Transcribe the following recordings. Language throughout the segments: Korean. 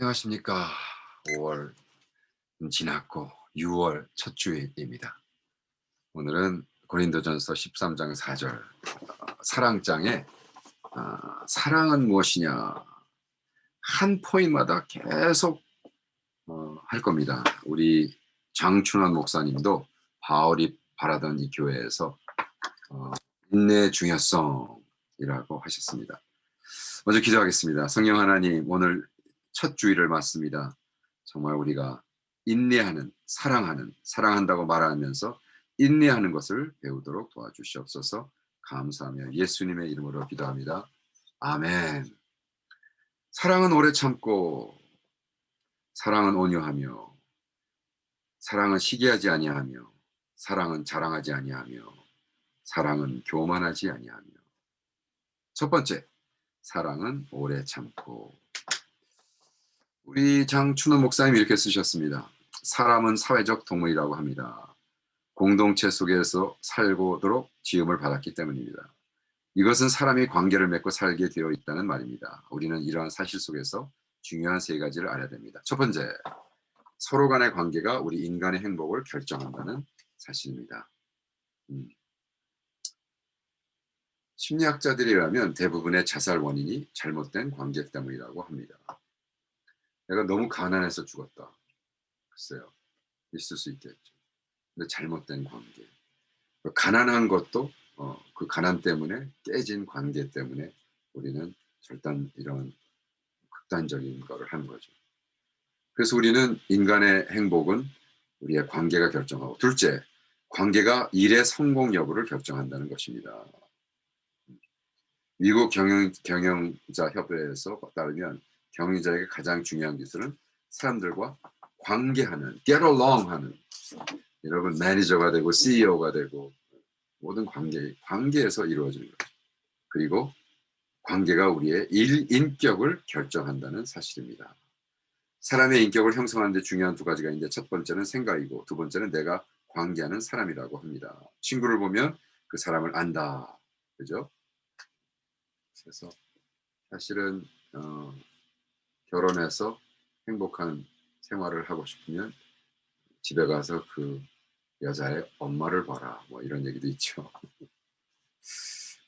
안녕하십니까. 5월 지났고 6월 첫 주일입니다. 오늘은 고린도전서 13장 4절 사랑장에 사랑은 무엇이냐 한 포인트마다 계속 할 겁니다. 우리 장춘환 목사님도 바울이 바라던 이 교회에서 인내의 중요성이라고 하셨습니다. 먼저 기도하겠습니다. 성령 하나님, 오늘 첫 주일을 맞습니다. 정말 우리가 인내하는, 사랑한다고 말하면서 인내하는 것을 배우도록 도와주시옵소서. 감사하며 예수님의 이름으로 기도합니다. 아멘. 사랑은 오래 참고, 사랑은 온유하며, 사랑은 시기하지 아니하며, 사랑은 자랑하지 아니하며, 사랑은 교만하지 아니하며. 첫 번째, 사랑은 오래 참고. 우리 장춘호 목사님이 이렇게 쓰셨습니다. 사람은 사회적 동물이라고 합니다. 공동체 속에서 살고도록 지음을 받았기 때문입니다. 이것은 사람이 관계를 맺고 살게 되어 있다는 말입니다. 우리는 이러한 사실 속에서 중요한 세 가지를 알아야 됩니다. 첫 번째, 서로 간의 관계가 우리 인간의 행복을 결정한다는 사실입니다. 심리학자들이라면 대부분의 자살 원인이 잘못된 관계 때문이라고 합니다. 내가 너무 가난해서 죽었다. 글쎄요. 있을 수 있겠죠. 근데 잘못된 관계. 가난한 것도 그 가난 때문에 깨진 관계 때문에 우리는 절단 이런 극단적인 거를 하는 거죠. 그래서 우리는 인간의 행복은 우리의 관계가 결정하고, 둘째, 관계가 일의 성공 여부를 결정한다는 것입니다. 미국 경영자 협회에서 따르면 경영자에게 가장 중요한 기술은 사람들과 관계하는, get along 하는, 여러분 매니저가 되고 CEO가 되고 모든 관계에서 이루어지는 거죠. 그리고 관계가 우리의 인격을 결정한다는 사실입니다. 사람의 인격을 형성하는 데 중요한 두 가지가 있는데, 첫 번째는 생각이고 두 번째는 내가 관계하는 사람이라고 합니다. 친구를 보면 그 사람을 안다. 그죠? 그래서 사실은 결혼해서 행복한 생활을 하고 싶으면 집에 가서 그 여자의 엄마를 봐라. 뭐 이런 얘기도 있죠.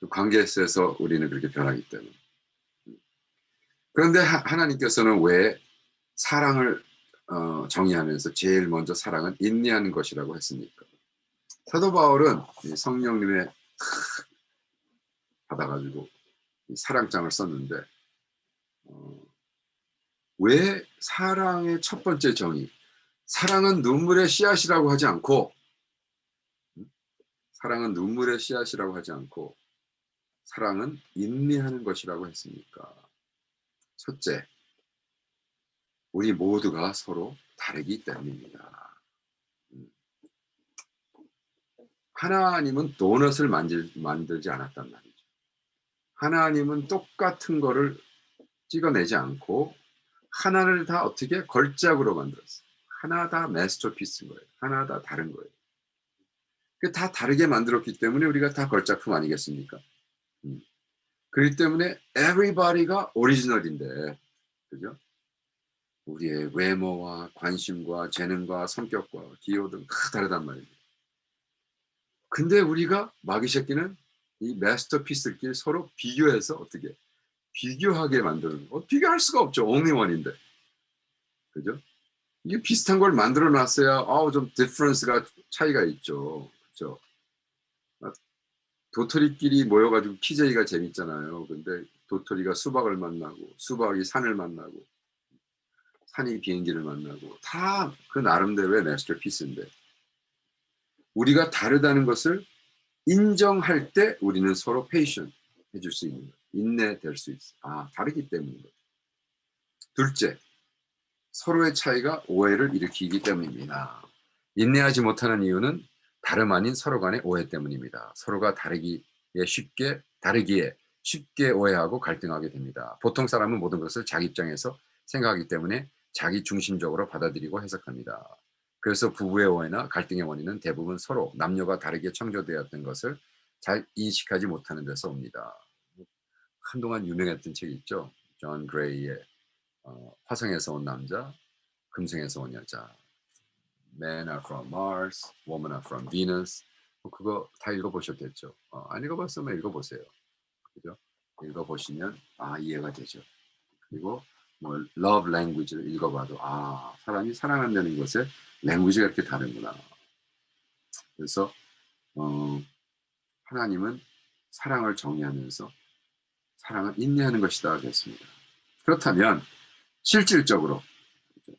그 관계에서 우리는 그렇게 변하기 때문에. 그런데 하나님께서는 왜 사랑을 정의하면서 제일 먼저 사랑은 인내하는 것이라고 했습니까? 사도 바울은 성령님의 받아가지고 사랑장을 썼는데, 왜 사랑의 첫 번째 정의, 사랑은 눈물의 씨앗이라고 하지 않고, 사랑은 눈물의 씨앗이라고 하지 않고 사랑은 인내하는 것이라고 했습니까? 첫째, 우리 모두가 서로 다르기 때문입니다. 하나님은 도넛을 만들지 않았단 말이죠. 하나님은 똑같은 거를 찍어내지 않고 하나를 다 어떻게 걸작으로 만들었어요. 하나 다 마스터피스인 거예요. 하나 다 다른 거예요. 다 다르게 만들었기 때문에 우리가 다 걸작품 아니겠습니까? 그렇기 때문에 everybody가 오리지널인데, 그죠? 우리의 외모와 관심과 재능과 성격과 기호 등 다 다르단 말입니다. 근데 우리가 마귀 새끼는 이 마스터피스끼리 서로 비교해서 어떻게 비교하게 만드는 거. 비교할 수가 없죠. only one인데. 그죠? 이게 비슷한 걸 만들어 놨어야 좀 디퍼런스가 차이가 있죠. 그죠? 도토리끼리 모여가지고 키재기가 재밌잖아요. 근데 도토리가 수박을 만나고 수박이 산을 만나고 산이 비행기를 만나고 다 그 나름대로의 마스터피스인데, 우리가 다르다는 것을 인정할 때 우리는 서로 페이션 해줄 수 있는 거예요. 인내될 수 있어. 다르기 때문인 거죠. 둘째, 서로의 차이가 오해를 일으키기 때문입니다. 인내하지 못하는 이유는 다름 아닌 서로 간의 오해 때문입니다. 서로가 다르기에 쉽게 오해하고 갈등하게 됩니다. 보통 사람은 모든 것을 자기 입장에서 생각하기 때문에 자기 중심적으로 받아들이고 해석합니다. 그래서 부부의 오해나 갈등의 원인은 대부분 서로 남녀가 다르게 창조되었던 것을 잘 인식하지 못하는 데서 옵니다. 한동안 유명했던 책이 있죠. 존 그레이의 화성에서 온 남자, 금성에서 온 여자. Men are from Mars, women are from Venus. 뭐 그거 다 읽어보셨겠죠. 안 읽어봤으면 읽어보세요. 그죠? 읽어보시면 이해가 되죠. 그리고 뭐 love language를 읽어봐도 사람이 사랑한다는 것에 랭귀지가 이렇게 다르구나. 그래서 하나님은 사랑을 정의하면서 사랑은 인내하는 것이다 그랬습니다. 그렇다면 실질적으로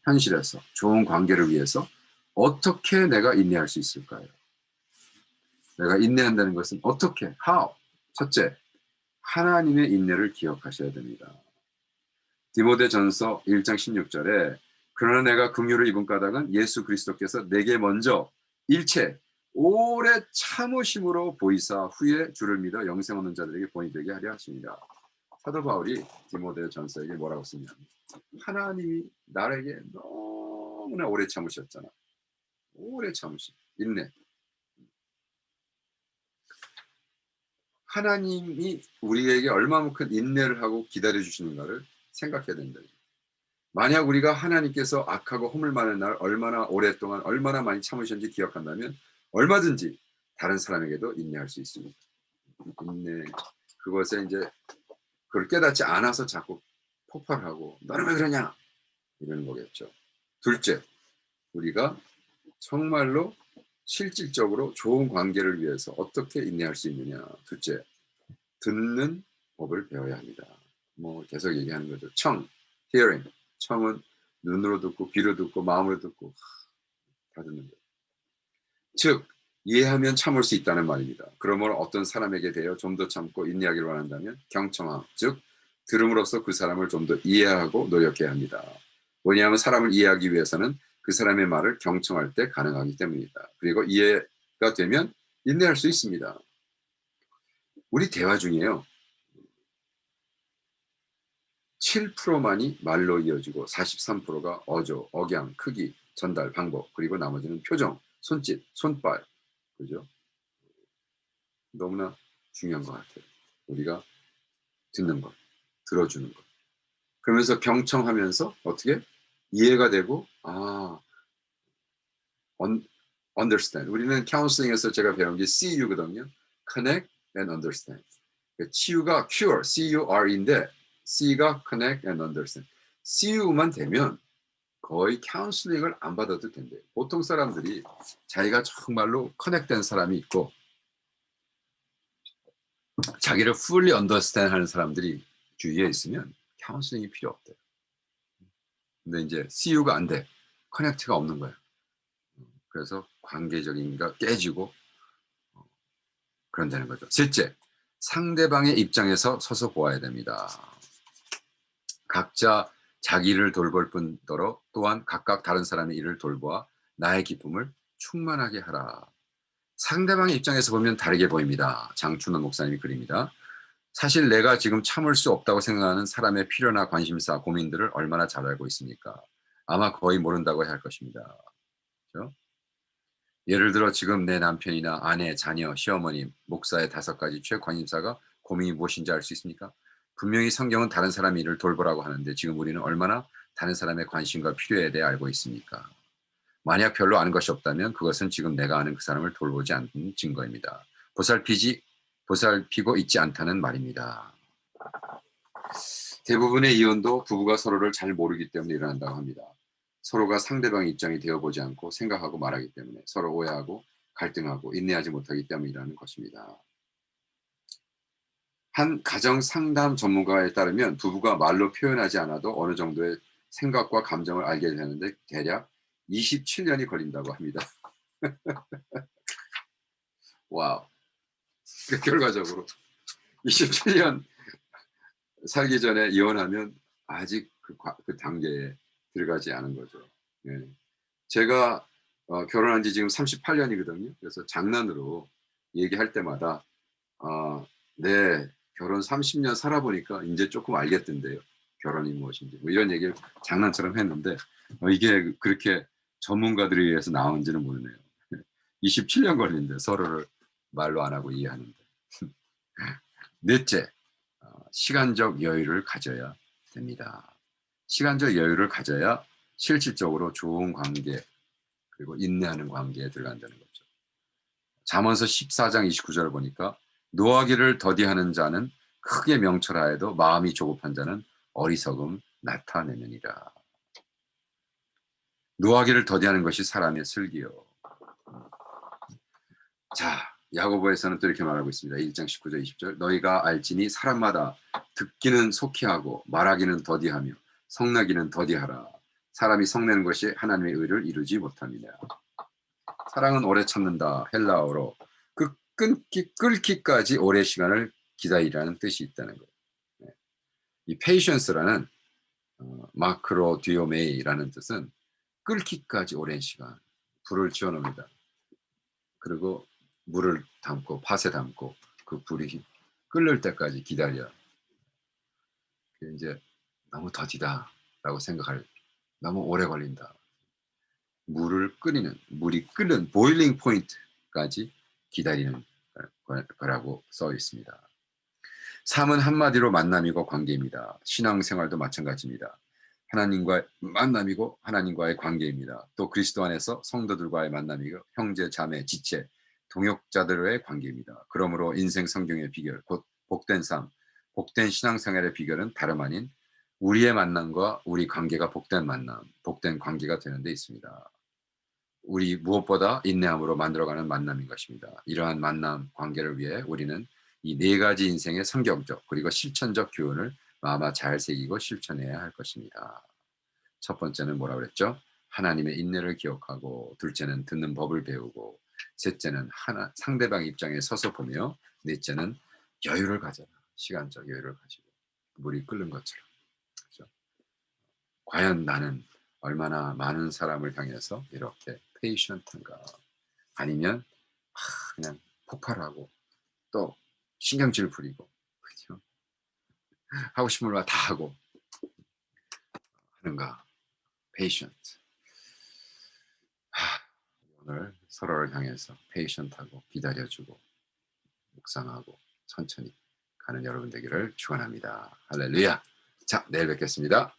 현실에서 좋은 관계를 위해서 어떻게 내가 인내할 수 있을까요? 내가 인내한다는 것은 어떻게? How? 첫째, 하나님의 인내를 기억하셔야 됩니다. 디모데전서 1장 16절에 그러나 내가 긍휼을 입은 까닭은 예수 그리스도께서 내게 먼저 일체 오래 참으심으로 보이사 후에 주를 믿어 영생 얻는 자들에게 본이 되게 하려 하십니다. 사도 바울이 디모데전서에게 뭐라고 쓰냐면 하나님이 나에게 너무나 오래 참으셨잖아. 오래 참으신 인내. 하나님이 우리에게 얼마만큼 인내를 하고 기다려주시는가를 생각해야 된다. 만약 우리가 하나님께서 악하고 허물 많은 날 얼마나 오랫동안 얼마나 많이 참으셨는지 기억한다면 얼마든지 다른 사람에게도 인내할 수 있습니다. 인내, 그것에 이제 그걸 깨닫지 않아서 자꾸 폭발하고 너는 왜 그러냐 이러는 거겠죠. 둘째, 우리가 정말로 실질적으로 좋은 관계를 위해서 어떻게 인내할 수 있느냐. 둘째, 듣는 법을 배워야 합니다. 뭐 계속 얘기하는 거죠. 청, hearing. 청은 눈으로 듣고 귀로 듣고 마음으로 듣고 다 듣는 거예요. 즉 이해하면 참을 수 있다는 말입니다. 그러므로 어떤 사람에게 대해 좀 더 참고 인내하기를 원한다면 경청함, 즉 들음으로써 그 사람을 좀 더 이해하고 노력해야 합니다. 뭐냐면 사람을 이해하기 위해서는 그 사람의 말을 경청할 때 가능하기 때문입니다. 그리고 이해가 되면 인내할 수 있습니다. 우리 대화 중에요. 7%만이 말로 이어지고 43%가 어조, 억양, 크기, 전달, 방법, 그리고 나머지는 표정, 손짓, 손발. 그죠? 너무나 중요한 것 같아요. 우리가 듣는 것, 들어주는 것. 그러면서 경청하면서 어떻게 이해가 되고 understand. 우리는 카운슬링에서 제가 배운 게 CU거든요. Connect and understand. 치유가 cure, C-U-R-E인데 C가 connect and understand. CU만 되면 거의 카운슬링을 안 받아도 된대요. 보통 사람들이 자기가 정말로 커넥된 사람이 있고 자기를 fully understand 하는 사람들이 주위에 있으면 카운슬링이 필요 없대요. 근데 이제 CU가 안 돼. 커넥트가 없는 거예요. 그래서 관계적인 게 깨지고 그런다는 거죠. 셋째, 상대방의 입장에서 서서 보아야 됩니다. 각자 자기를 돌볼 뿐더러 또한 각각 다른 사람의 일을 돌보아 나의 기쁨을 충만하게 하라. 상대방의 입장에서 보면 다르게 보입니다. 장춘원 목사님이 그립니다. 사실 내가 지금 참을 수 없다고 생각하는 사람의 필요나 관심사, 고민들을 얼마나 잘 알고 있습니까? 아마 거의 모른다고 해야 할 것입니다. 그렇죠? 예를 들어 지금 내 남편이나 아내, 자녀, 시어머님, 목사의 5가지 최관심사가 고민이 무엇인지 알 수 있습니까? 분명히 성경은 다른 사람의 일을 돌보라고 하는데 지금 우리는 얼마나 다른 사람의 관심과 필요에 대해 알고 있습니까? 만약 별로 아는 것이 없다면 그것은 지금 내가 아는 그 사람을 돌보지 않는 증거입니다. 보살피고 있지 않다는 말입니다. 대부분의 이혼도 부부가 서로를 잘 모르기 때문에 일어난다고 합니다. 서로가 상대방의 입장이 되어보지 않고 생각하고 말하기 때문에 서로 오해하고 갈등하고 인내하지 못하기 때문이라는 것입니다. 한 가정 상담 전문가에 따르면 부부가 말로 표현하지 않아도 어느 정도의 생각과 감정을 알게 되는데 대략 27년이 걸린다고 합니다. 와우. 결과적으로 27년 살기 전에 이혼하면 아직 그 단계에 들어가지 않은 거죠. 네. 제가 결혼한 지 지금 38년이거든요. 그래서 장난으로 얘기할 때마다 네, 결혼 30년 살아보니까 이제 조금 알겠던데요. 결혼이 무엇인지. 뭐 이런 얘기를 장난처럼 했는데 이게 그렇게 전문가들에 의해서 나온지는 모르네요. 27년 걸린대 서로를 말로 안 하고 이해하는데. 넷째, 시간적 여유를 가져야 됩니다. 시간적 여유를 가져야 실질적으로 좋은 관계 그리고 인내하는 관계에 들어간다는 거죠. 잠언서 14장 29절을 보니까 노하기를 더디하는 자는 크게 명철하여도 마음이 조급한 자는 어리석음 나타내느니라. 노하기를 더디하는 것이 사람의 슬기요. 자, 야고보에서는 또 이렇게 말하고 있습니다. 1장 19절 20절 너희가 알지니 사람마다 듣기는 속히 하고 말하기는 더디하며 성내기는 더디하라. 사람이 성내는 것이 하나님의 의를 이루지 못함이냐. 사랑은 오래 참는다. 헬라어로 그 끓기까지 오래 시간을 기다리라는 뜻이 있다는 거예요. 네. 이 patience라는 마크로 디오메이라는 뜻은 끓기까지 오랜 시간 불을 지어놓습니다. 그리고 물을 담고 팥에 담고 그 불이 끓을 때까지 기다려. 이제 너무 더디다라고 생각할 너무 오래 걸린다. 물이 끓는 보일링 포인트까지 기다리는 거라고 써 있습니다. 삶은 한마디로 만남이고 관계입니다. 신앙생활도 마찬가지입니다. 하나님과의 만남이고 하나님과의 관계입니다. 또 그리스도 안에서 성도들과의 만남이고 형제, 자매, 지체, 동역자들의 관계입니다. 그러므로 인생 성경의 비결, 곧 복된 삶, 복된 신앙생활의 비결은 다름 아닌 우리의 만남과 우리 관계가 복된 만남, 복된 관계가 되는 데 있습니다. 우리 무엇보다 인내함으로 만들어가는 만남인 것입니다. 이러한 만남 관계를 위해 우리는 이 네 가지 인생의 성경적 그리고 실천적 교훈을 마음에 잘 새기고 실천해야 할 것입니다. 첫 번째는 뭐라고 그랬죠? 하나님의 인내를 기억하고, 둘째는 듣는 법을 배우고, 셋째는 상대방 입장에 서서 보며, 넷째는 여유를 가져라. 시간적 여유를 가지고 물이 끓는 것처럼. 그렇죠? 과연 나는 얼마나 많은 사람을 향해서 이렇게 페이션트인가? 아니면 그냥 폭발하고 또 신경질 부리고, 그렇죠? 하고 싶은 말 다 하고 하는가? 페이션트. 오늘 서로를 향해서 페이션트하고 기다려주고 묵상하고 천천히 가는 여러분 되기를 축원합니다. 할렐루야. 자, 내일 뵙겠습니다.